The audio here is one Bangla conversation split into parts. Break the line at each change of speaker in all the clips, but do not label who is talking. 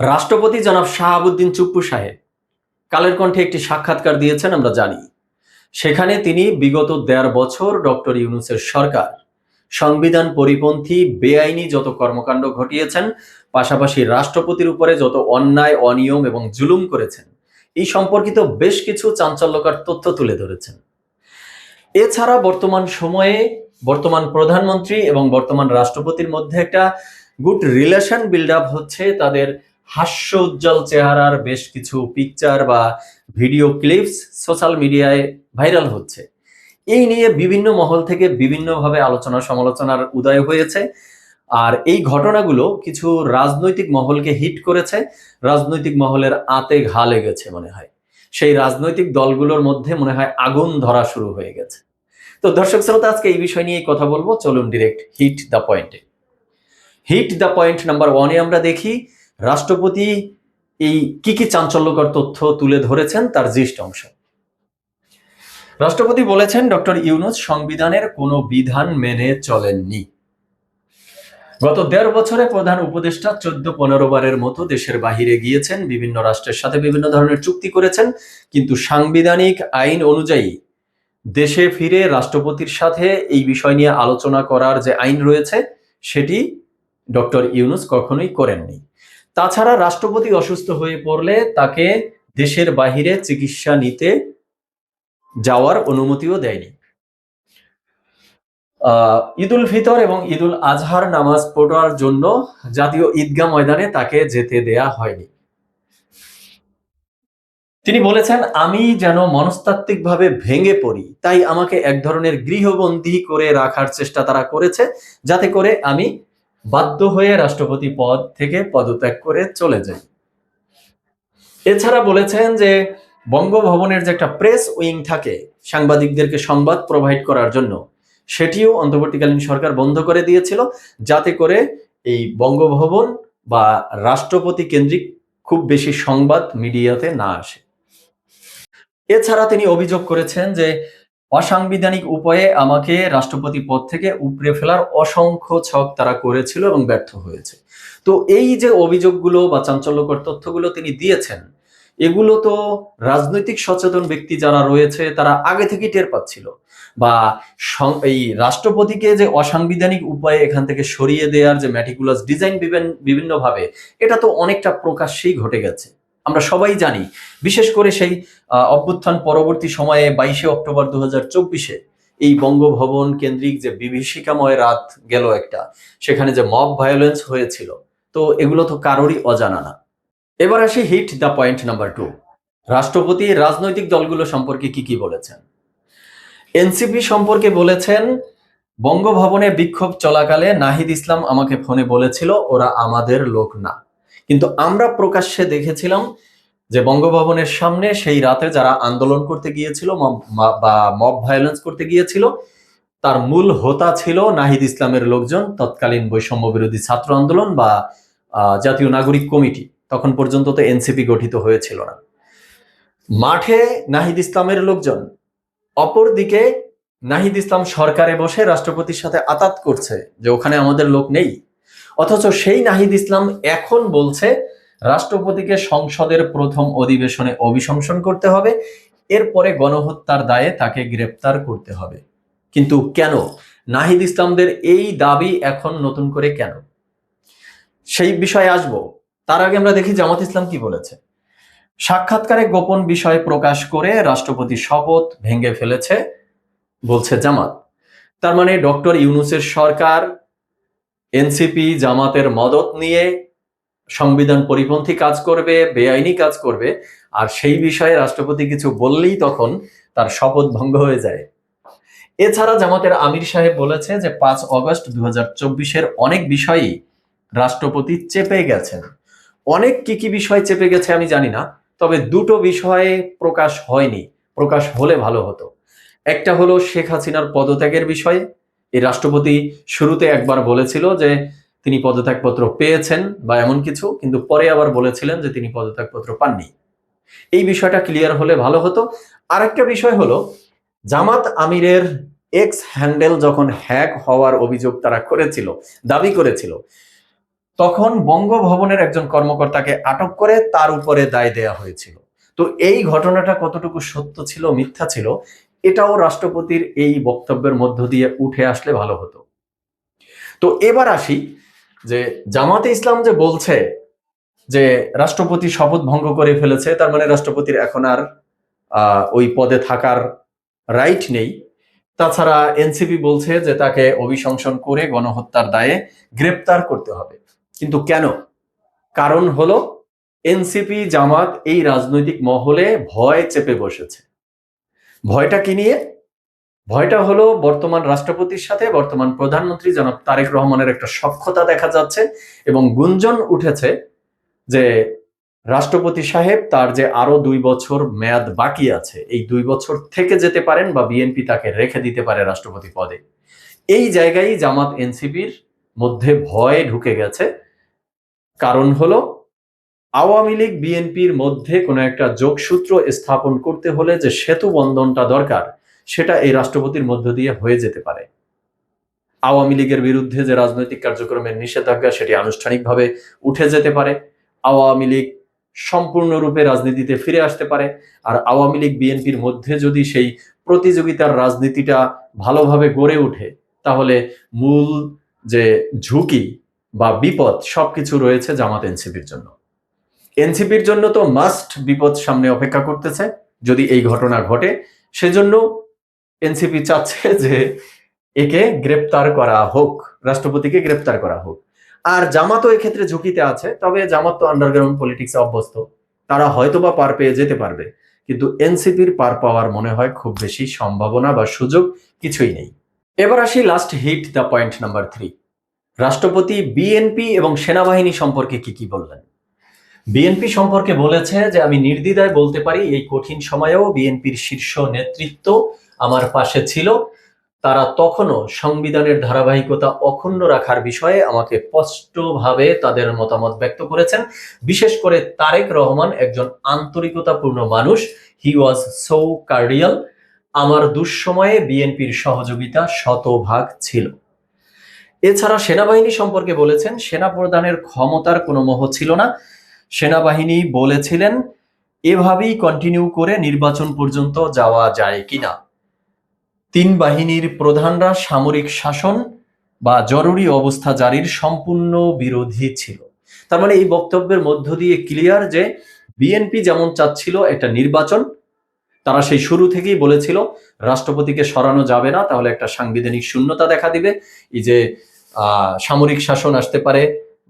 রাষ্ট্রপতি জনাব শাহাবুদ্দিন চুপ্পু সাহেব কালের কণ্ঠে একটি সাক্ষাৎকার দিয়েছেন, আমরা জানি। সেখানে তিনি বিগত ১.৫ বছর ডক্টর ইউনূসের সরকার সংবিধান পরিপন্থী বেআইনি যত কর্মকাণ্ড ঘটিয়েছেন, পাশাপাশি রাষ্ট্রপতির উপরে যত অন্যায়, অনিয়ম এবং জুলুম করেছেন, এই সম্পর্কিত বেশ কিছু চাঞ্চল্যকর তথ্য তুলে ধরেছেন। এছাড়া বর্তমান সময়ে বর্তমান প্রধানমন্ত্রী এবং বর্তমান রাষ্ট্রপতির মধ্যে একটা গুড রিলেশন বিল্ড আপ হচ্ছে। তাদের হাস্য উজ্জ্বল চেহারার বেশ কিছু পিকচার বা ভিডিও ক্লিপস সোশ্যাল মিডিয়ায় ভাইরাল হচ্ছে। এই নিয়ে বিভিন্ন মহল থেকে বিভিন্নভাবে আলোচনা সমালোচনার উদয় হয়েছে। আর এই ঘটনাগুলো কিছু রাজনৈতিক মহলকে হিট করেছে। রাজনৈতিক মহলের আঁতে ঘা লেগেছে মনে হয়। সেই রাজনৈতিক দলগুলোর মধ্যে মনে হয় আগুন ধরা শুরু হয়ে গেছে। তো দর্শক শ্রোতা, আজকে এই বিষয় নিয়ে কথা বলবো। চলুন ডিরেক্ট হিট দ্য পয়েন্টে। হিট দ্য পয়েন্ট নাম্বার 1-এ আমরা দেখি রাষ্ট্রপতি এই কি চাঞ্চল্যকর তথ্য তুলে ধরেছেন, তার জিস্ট অংশ। রাষ্ট্রপতি বলেছেন, ডক্টর ইউনূস সংবিধানের কোনো বিধান মেনে চলেননি। গত ১.৫ বছরে প্রধান উপদেষ্টা ১৪-১৫ বারের মতো দেশের বাহিরে গিয়েছেন, বিভিন্ন রাষ্ট্রের সাথে বিভিন্ন ধরনের চুক্তি করেছেন, কিন্তু সাংবিধানিক আইন অনুযায়ী দেশে ফিরে রাষ্ট্রপতির সাথে এই বিষয় নিয়ে আলোচনা করার যে আইন রয়েছে সেটি ডক্টর ইউনূস কখনোই করেননি। তাছাড়া রাষ্ট্রপতি অসুস্থ হয়ে পড়লে তাকে দেশের বাহিরে চিকিৎসা নিতে যাওয়ার অনুমতিও দেয়নি। ঈদুল ফিতর এবং ঈদুল আজহার নামাজ পড়ার জন্য জাতীয় ঈদগাহ ময়দানে তাকে যেতে দেয়া হয়নি। তিনি বলেছেন, আমি যেন মনস্তাত্ত্বিকভাবে ভেঙে পড়ি, তাই আমাকে এক ধরনের গৃহবন্দী করে রাখার চেষ্টা তারা করেছে, যাতে করে আমি বাধ্য হয়ে রাষ্ট্রপতি পদ থেকে পদত্যাগ করে চলে যাই। এছাড়া বলেছেন যে বঙ্গভবনের যে একটা প্রেস উইং থাকে সাংবাদিকদেরকে সংবাদ প্রোভাইড করার জন্য, সেটিও অন্তর্বর্তীকালীন সরকার বন্ধ করে দিয়েছিল, যাতে করে এই বঙ্গভবন বা রাষ্ট্রপতি কেন্দ্রিক খুব বেশি সংবাদ মিডিয়াতে না আসে। এছাড়া তিনি অভিযোগ করেছেন যে অসাংবিধানিক উপায়ে আমাকে রাষ্ট্রপতি পদ থেকে উপড়ে ফেলার অসংখ্য ছক তারা করেছিল এবং ব্যর্থ হয়েছে। তো এই যে অভিযোগগুলো বা চাঞ্চল্যকর তথ্যগুলো তিনি দিয়েছেন, এগুলো তো রাজনৈতিক সচেতন ব্যক্তি যারা রয়েছে তারা আগে থেকেই টের পাচ্ছিল। বা এই রাষ্ট্রপতিকে যে অসাংবিধানিক উপায়ে এখান থেকে সরিয়ে দেওয়ার যে ম্যাটিকুলাস ডিজাইন বিভিন্নভাবে, এটা তো অনেকটা প্রকাশ্যেই ঘটে গেছে, আমরা সবাই জানি। বিশেষ করে সেই অভ্যুত্থান পরবর্তী সময়ে 22শে অক্টোবর 2024-এ এই বঙ্গভবন কেন্দ্রিক যে বিভীষিকাময় রাত গেল একটা, সেখানে যে মব ভায়োলেন্স হয়েছিল, তো এগুলো তো কারোরই অজানা না। এবার আসি হিট দ্য পয়েন্ট নাম্বার 2। রাষ্ট্রপতি রাজনৈতিক দলগুলো সম্পর্কে কি বলেছেন। এনসিপি সম্পর্কে বলেছেন, বঙ্গভবনে বিক্ষোভ চলাকালে নাহিদ ইসলাম আমাকে ফোনে বলেছিল ওরা আমাদের লোক না, কিন্তু আমরা প্রকাশ্যে দেখেছিলাম যে বঙ্গভবনের সামনে সেই রাতে যারা আন্দোলন করতে গিয়েছিল বা মব ভায়োলেন্স করতে গিয়েছিল, তার মূল হোতা ছিল নাহিদ ইসলামের লোকজন, তৎকালীন বৈষম্য বিরোধী ছাত্র আন্দোলন বা জাতীয় নাগরিক কমিটি। তখন পর্যন্ত তো এনসিপি গঠিত হয়েছিল না। মাঠে নাহিদ ইসলামের লোকজন, অপরদিকে নাহিদ ইসলাম সরকারে বসে রাষ্ট্রপতির সাথে আতাত করছে যে ওখানে আমাদের লোক নেই। অথচ সেই নাহিদ ইসলাম এখন বলছে রাষ্ট্রপতিকে সংসদের প্রথম অধিবেশনে অভিশংসন করতে হবে, এরপরে গণহত্যার দায়ে তাকে গ্রেপ্তার করতে হবে। কিন্তু কেন নাহিদ ইসলামদের এই দাবি এখন নতুন করে কেন, সেই বিষয়ে আসবো। তার আগে আমরা দেখি জামাত ইসলাম কি বলেছে। সাক্ষাৎকারে গোপন বিষয় প্রকাশ করে রাষ্ট্রপতি শপথ ভেঙে ফেলেছে বলছে জামাত। তার মানে ডক্টর ইউনূসের সরকার এনসিপি জামাতের মদত নিয়ে সংবিধান পরিপন্থী কাজ করবে, বেআইনি কাজ করবে, আর সেই বিষয়ে রাষ্ট্রপতি কিছু বললেই তখন তার শপথ ভঙ্গ হয়ে যায়। এছাড়া জামাতের আমির সাহেব বলেছে যে 5 অগস্ট 2024-এর অনেক বিষয়ই রাষ্ট্রপতি চেপে গেছেন। অনেক কি বিষয় চেপে গেছে আমি জানি না, তবে দুটো বিষয়ে প্রকাশ হয়নি, প্রকাশ হলে ভালো হতো। একটা হলো শেখ হাসিনার পদত্যাগের বিষয়ে। এই রাষ্ট্রপতি শুরুতে একবার বলেছিল যে তিনি পদত্যাগপত্র পেয়েছেন বা এমন কিছু, কিন্তু পরে আবার বলেছিলেন যে তিনি পদত্যাগপত্র পাননি। এই বিষয়টা ক্লিয়ার হলে ভালো হতো। আরেকটা বিষয় হলো জামাত আমিরের এক্স হ্যান্ডেল যখন হ্যাক হওয়ার অভিযোগ তারা করেছিল, দাবি করেছিল, তখন বঙ্গভবনের একজন কর্মকর্তাকে আটক করে তার উপরে দায় দেয়া হয়েছিল। তো এই ঘটনাটা কতটুকু সত্য ছিল মিথ্যা ছিল এটাও রাষ্ট্রপতির এই বক্তব্যের মধ্য দিয়ে উঠে আসলে ভালো হতো। তো এবার আসি যে জামাতে ইসলাম যে বলছে যে রাষ্ট্রপতি শপথ ভঙ্গ করে ফেলেছে, তার মানে রাষ্ট্রপতির এখন আর ওই পদে থাকার রাইট নেই। তাছাড়া এনসিপি বলছে যে তাকে অভিশংসন করে গণহত্যার দায়ে গ্রেপ্তার করতে হবে। কিন্তু কেন? কারণ হলো এনসিপি জামাত এই রাজনৈতিক মহলে ভয় চেপে বসেছে। ভয়টা কি নিয়ে? ভয়টা হলো বর্তমান রাষ্ট্রপতির সাথে বর্তমান প্রধানমন্ত্রী জনাব তারেক রহমানের একটা সখ্যতা দেখা যাচ্ছে এবং গুঞ্জন উঠেছে যে রাষ্ট্রপতি সাহেব তার যে আরো 2 বছর মেয়াদ বাকি আছে, এই 2 বছর থেকে যেতে পারেন বা বিএনপি তাকে রেখে দিতে পারে রাষ্ট্রপতি পদে। এই জায়গায় জামাত এনসিপির মধ্যে ভয় ঢুকে গেছে। কারণ হলো আওয়ামী লীগ বিএনপির মধ্যে কোনো একটা যোগসূত্র স্থাপন করতে হলে যে সেতু বন্ধনটা দরকার, সেটা এই রাষ্ট্রপতির মধ্য দিয়ে হয়ে যেতে পারে। আওয়ামী লীগের বিরুদ্ধে যে রাজনৈতিক কার্যক্রমের নিষেধাজ্ঞা সেটি আনুষ্ঠানিকভাবে উঠে যেতে পারে। আওয়ামী লীগ সম্পূর্ণরূপে রাজনীতিতে ফিরে আসতে পারে। আর আওয়ামী লীগ বিএনপির মধ্যে যদি সেই প্রতিযোগিতার রাজনীতিটা ভালোভাবে গড়ে ওঠে, তাহলে মূল যে ঝুঁকি বা বিপদ সবকিছু রয়েছে জামাত এনসিপির জন্য। এনসিপির জন্য তো মাস্ট বিপদ সামনে অপেক্ষা করতেছে যদি এই ঘটনা ঘটে। সেজন্য এনসিপি চাচ্ছে যে একে গ্রেপ্তার করা হোক, রাষ্ট্রপতিকে গ্রেপ্তার করা হোক। আর জামাতও এক্ষেত্রে ঝুঁকিতে আছে, তবে জামাত তো আন্ডারগ্রাউন্ড পলিটিক্সে অভ্যস্ত, তারা হয়তোবা পার পেয়ে যেতে পারবে। কিন্তু এনসিপির পার পাওয়ার মনে হয় খুব বেশি সম্ভাবনা বা সুযোগ কিছুই নেই। এবার আসি last hit the point number 3। রাষ্ট্রপতি বিএনপি এবং সেনাবাহিনী সম্পর্কে কি বললেন? বিএনপি সম্পর্কে বলেছে যে আমি নির্দ্বিধায় বলতে পারি এই কঠিন সময়েও বিএনপির শীর্ষ নেতৃত্ব আমার পাশে ছিল। তারা তখনও সংবিধানের ধারাবাহিকতা অক্ষুণ্ণ রাখার বিষয়ে আমাকে স্পষ্টভাবে তাদের মতামত ব্যক্ত করেছেন। বিশেষ করে তারেক রহমান একজন আন্তরিকতাপূর্ণ মানুষ। হি ওয়াজ সো কার্ডিয়াল। আমার দুঃসময়ে বিএনপির সহযোগিতা শতভাগ ছিল। এছাড়া সেনাবাহিনী সম্পর্কে বলেছেন সেনাপ্রধানের ক্ষমতার কোনো মোহ ছিল না। সেনাবাহিনী বলেছিলেন এভাবেই কন্টিনিউ করে নির্বাচন পর্যন্ত যাওয়া যায় কিনা। 3 বাহিনীর প্রধানরা সামরিক শাসন বা জরুরি অবস্থা জারির সম্পূর্ণ বিরোধী ছিল। তার মানে এই বক্তব্যের মধ্য দিয়ে ক্লিয়ার যে বিএনপি যেমন চাচ্ছিল একটা নির্বাচন, তারা সেই শুরু থেকেই বলেছিল রাষ্ট্রপতিকে সরানো যাবে না, তাহলে একটা সাংবিধানিক শূন্যতা দেখা দিবে। এই যে সামরিক শাসন আসতে পারে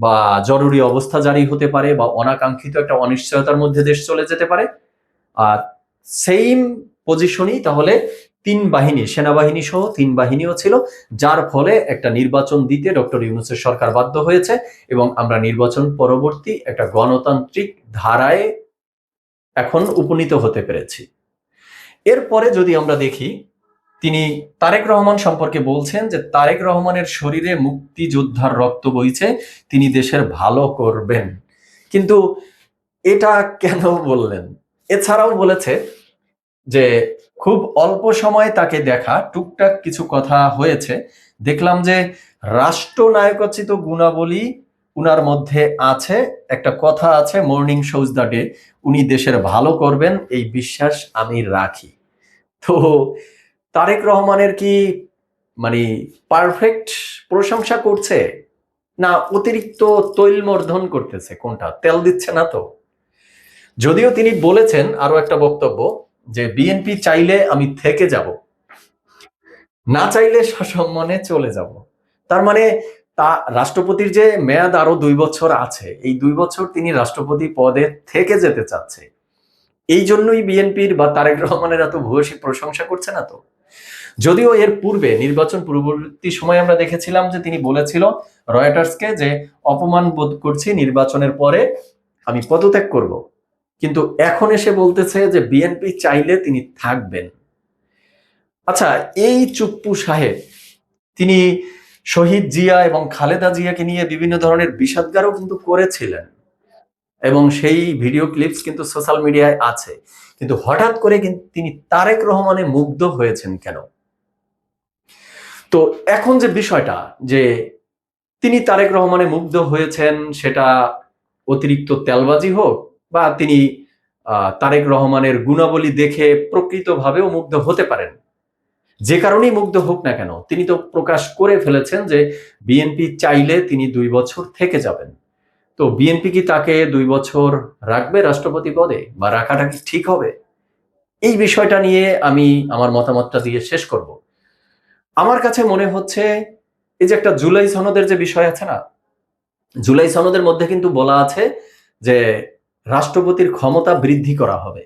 বা জরুরি অবস্থা জারি হতে পারে বা অনাকাঙ্ক্ষিত একটা অনিশ্চয়তার মধ্যে দেশ চলে যেতে পারে। আর সেম পজিশনই তাহলে 3 বাহিনী, সেনাবাহিনী সহ 3 বাহিনীও ছিল, যার ফলে একটা নির্বাচন দিতে ডক্টর ইউনূসের সরকার বাধ্য হয়েছে এবং আমরা নির্বাচন পরবর্তী একটা গণতান্ত্রিক ধারায় এখন উপনীত হতে পেরেছি। এরপরে যদি আমরা দেখি, তিনি তারেক রহমান সম্পর্কে বলছেন যে তারেক রহমানের শরীরে মুক্তিযোদ্ধার রক্ত বইছে, তিনি দেশের ভালো করবেন। কিন্তু এটা কেন বললেন? এছাড়াও বলেছে যে খুব অল্প সময় তাকে দেখা, টুকটাক কিছু কথা হয়েছে, দেখলাম যে রাষ্ট্রনায়কোচিত গুণাবলী উনার মধ্যে আছে। একটা কথা আছে, মর্নিং শোজ দ্য ডে, উনি দেশের ভালো করবেন এই বিশ্বাস আমি রাখি। তো তারেক রহমানের কি মানে পারফেক্ট প্রশংসা করছে না অতিরিক্ত তৈলমর্ধন করতেছে? কোনটা? তেল দিচ্ছে না তো? যদিও তিনি বলেছেন আরো একটা বক্তব্য যে বিএনপি চাইলে আমি থেকে যাব, না চাইলে সসম্মানে চলে যাব। তার মানে তা রাষ্ট্রপতির যে মেয়াদ আরো 2 বছর আছে, এই 2 বছর তিনি রাষ্ট্রপতি পদে থেকে যেতে চাচ্ছে। এই জন্যই বিএনপির বা তারেক রহমানের এত ভূয়সী প্রশংসা করছে না তো? যদিও এর পূর্বে নির্বাচন পূর্ববর্তী সময় আমরা দেখেছিলাম যে তিনি বলেছিল রয়টার্সকে যে অপমান বোধ করছি, নির্বাচনের পরে আমি পদত্যাগ করব। কিন্তু এখন এসে বলতেছে যে বিএনপি চাইলে তিনি থাকবেন। আচ্ছা, এই চুপ্পু সাহেব তিনি শহীদ জিয়া এবং খালেদা জিয়াকে নিয়ে বিভিন্ন ধরনের বিষাদগারও কিন্তু করেছিলেন এবং সেই ভিডিও ক্লিপস কিন্তু সোশ্যাল মিডিয়ায় আছে। কিন্তু হঠাৎ করে কিন্তু তিনি তারেক রহমানে মুগ্ধ হয়েছেন কেন? তো এখন যে বিষয়টা যে তিনি তারেক রহমানে মুগ্ধ হয়েছেন, সেটা অতিরিক্ত তেলবাজি হোক বা তিনি তারেক রহমানের গুণাবলী দেখে প্রকৃতভাবেও মুগ্ধ হতে পারেন। যে কারণেই মুগ্ধ হোক না কেন, তিনি তো প্রকাশ করে ফেলেছেন যে বিএনপি চাইলে তিনি 2 বছর থেকে যাবেন। তো বিএনপি কি তাকে 2 বছর রাখবে রাষ্ট্রপতি পদে, বা রাখাটা কি ঠিক হবে? এই বিষয়টা নিয়ে আমি আমার মতামতটা দিয়ে শেষ করব। আমার কাছে মনে হচ্ছে, এই যে একটা জুলাই সনদের যে বিষয় আছে না, জুলাই সনদের মধ্যে কিন্তু বলা আছে যে রাষ্ট্রপতির ক্ষমতা বৃদ্ধি করা হবে,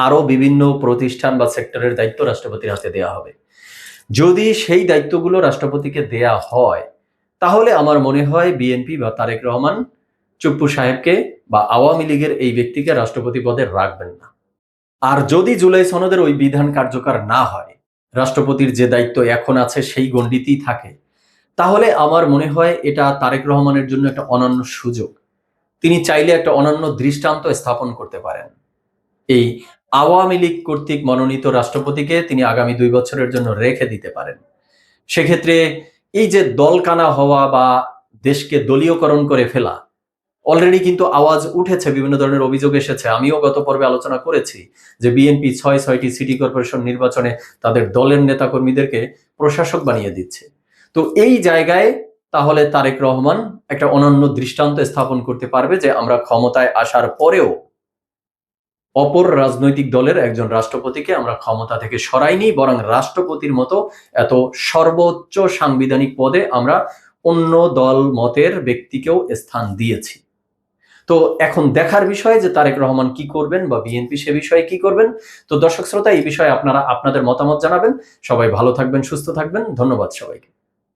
আরো বিভিন্ন প্রতিষ্ঠান বা সেক্টরের দায়িত্ব রাষ্ট্রপতির হাতে দেওয়া হবে। যদি সেই দায়িত্বগুলো রাষ্ট্রপতিকে দেয়া হয়, তাহলে আমার মনে হয় বিএনপি বা তারেক রহমান চুপ্পু সাহেবকে বা আওয়ামী লীগের এই ব্যক্তিকে রাষ্ট্রপতি পদে রাখবেন না। আর যদি জুলাই সনদের ওই বিধান কার্যকর না হয়, রাষ্ট্রপতির যে দায়িত্ব এখন আছে সেই গণ্ডিতেই থাকে, তাহলে আমার মনে হয় এটা তারেক রহমানের জন্য একটা অনন্য সুযোগ। তিনি চাইলে একটা অনন্য দৃষ্টান্ত স্থাপন করতে পারেন। এই আওয়ামী লীগ কর্তৃক মনোনীত রাষ্ট্রপতিকে তিনি আগামী 2 বছরের জন্য রেখে দিতে পারেন। সেক্ষেত্রে এই যে দলকানা হওয়া বা দেশকে দলীয়করণ করে ফেলা, অলরেডি কিন্তু আওয়াজ উঠেছে, বিভিন্ন ধরনের অভিযোগ এসেছে। আমিও গত পর্বে আলোচনা করেছি যে বিএনপি 6টি সিটি কর্পোরেশন নির্বাচনে তাদের দলের নেতাকর্মীদেরকে প্রশাসক বানিয়ে দিচ্ছে। তো এই জায়গায় তাহলে তারেক রহমান একটা অনন্য দৃষ্টান্ত স্থাপন করতে পারবে যে আমরা ক্ষমতায় আসার পরেও অপর রাজনৈতিক দলের একজন রাষ্ট্রপতিকে আমরা ক্ষমতা থেকে সরাইনি, বরং রাষ্ট্রপতির মতো এত সর্বোচ্চ সাংবিধানিক পদে আমরা অন্য দল মতের ব্যক্তিকেও স্থান দিয়েছি। তো এখন দেখার বিষয় যে তারেক রহমান কি করবেন বা বিএনপি সে বিষয়ে কি করবেন। তো দর্শক শ্রোতা, এই বিষয়ে আপনারা আপনাদের মতামত জানাবেন। সবাই ভালো থাকবেন, সুস্থ থাকবেন। ধন্যবাদ সবাইকে।